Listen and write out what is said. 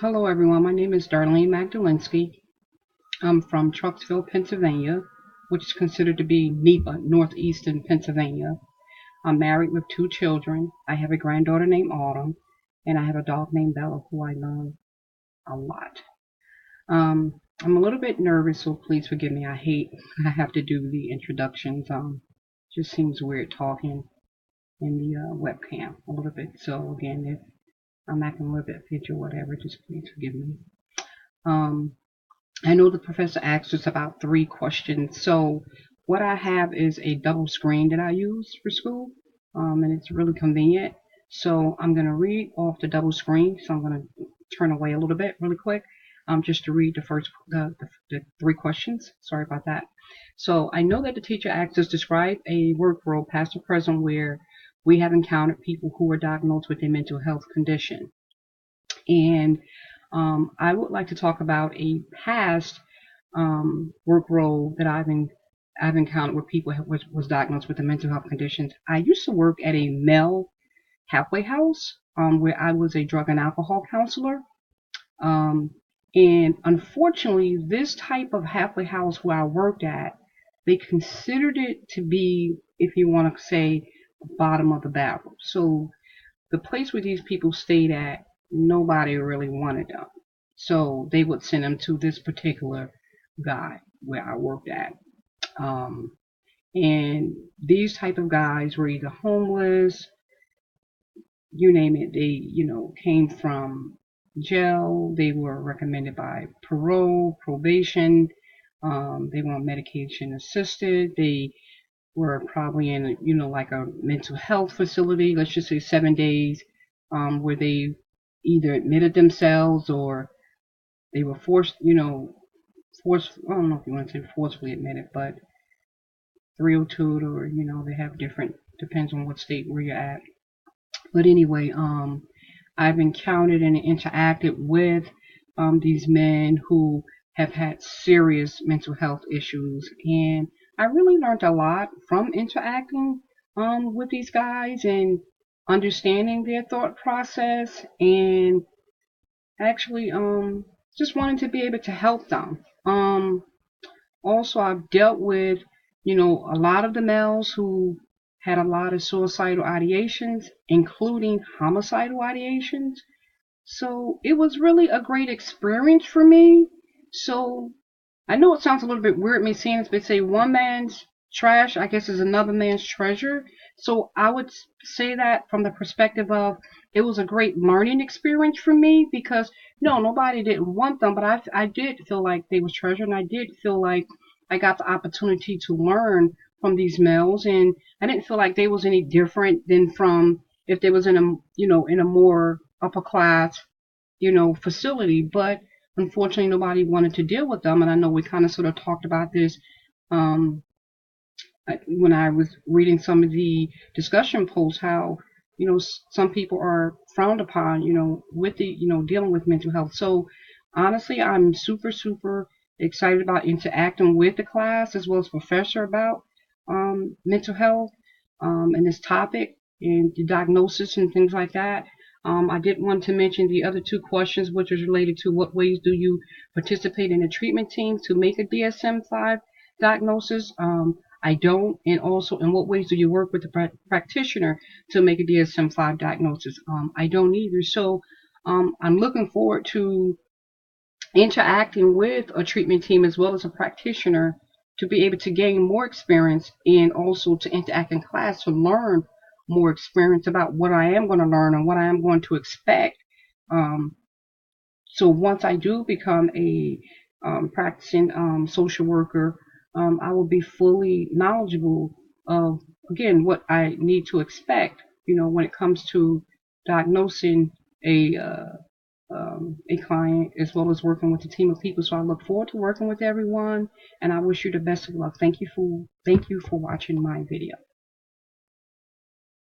Hello, everyone. My name is Darlene Magdalinski. I'm from Trucksville, Pennsylvania, which is considered to be NEPA, northeastern Pennsylvania. I'm married with two children. I have a granddaughter named Autumn, and I have a dog named Bella, who I love a lot. I'm a little bit nervous, so please forgive me. I have to do the introductions. Just seems weird talking in the webcam a little bit. So again, if I'm acting a little bit fidgety or whatever, just please forgive me. Um, I know the professor asked us about 3 questions. So what I have is a double screen that I use for school, and it's really convenient. So I'm going to read off the double screen. So I'm going to turn away a little bit really quick, just to read the 3 questions. Sorry about that. So I know that the teacher asked us describe a work role, past or present, where we have encountered people who are diagnosed with a mental health condition. And I would like to talk about a past work role that I've encountered where people was diagnosed with a mental health conditions. I used to work at a male halfway house where I was a drug and alcohol counselor. Um, and unfortunately, this type of halfway house where I worked at, they considered it to be, if you want to say, bottom of the barrel. So the place where these people stayed at, nobody really wanted them. So they would send them to this particular guy where I worked at. Um, and these type of guys were either homeless, you name it. They, came from jail. They were recommended by parole, probation. They were on medication assisted. They were probably in, like a mental health facility, let's just say 7 days, where they either admitted themselves or they were I don't know if you want to say forcefully admitted, but 302, or, they have different, depends on what state where you're at. But anyway, I've encountered and interacted with these men who have had serious mental health issues, and I really learned a lot from interacting with these guys and understanding their thought process, and actually just wanting to be able to help them. Also, I've dealt with, a lot of the males who had a lot of suicidal ideations, including homicidal ideations. So it was really a great experience for me. So I know it sounds a little bit weird me saying this, but say one man's trash, I guess, is another man's treasure. So I would say that from the perspective of it was a great learning experience for me because no, nobody didn't want them, but I did feel like they was treasure, and I did feel like I got the opportunity to learn from these males, and I didn't feel like they was any different than from if they was in a in a more upper class facility, but unfortunately nobody wanted to deal with them. And I know we kind of sort of talked about this um, when I was reading some of the discussion posts, how, some people are frowned upon, with the, dealing with mental health. So honestly, I'm super, super excited about interacting with the class as well as professor about mental health and this topic and the diagnosis and things like that. I did want to mention the other 2 questions, which was related to what ways do you participate in a treatment team to make a DSM-5 diagnosis. I don't, and also in what ways do you work with the practitioner to make a DSM-5 diagnosis? I don't either. So I'm looking forward to interacting with a treatment team as well as a practitioner to be able to gain more experience and also to interact in class to learn more experience about what I am going to learn and what I am going to expect. Um, so once I do become a practicing social worker, I will be fully knowledgeable of, again, what I need to expect, when it comes to diagnosing a client as well as working with a team of people. So I look forward to working with everyone, and I wish you the best of luck. Thank you for watching my video.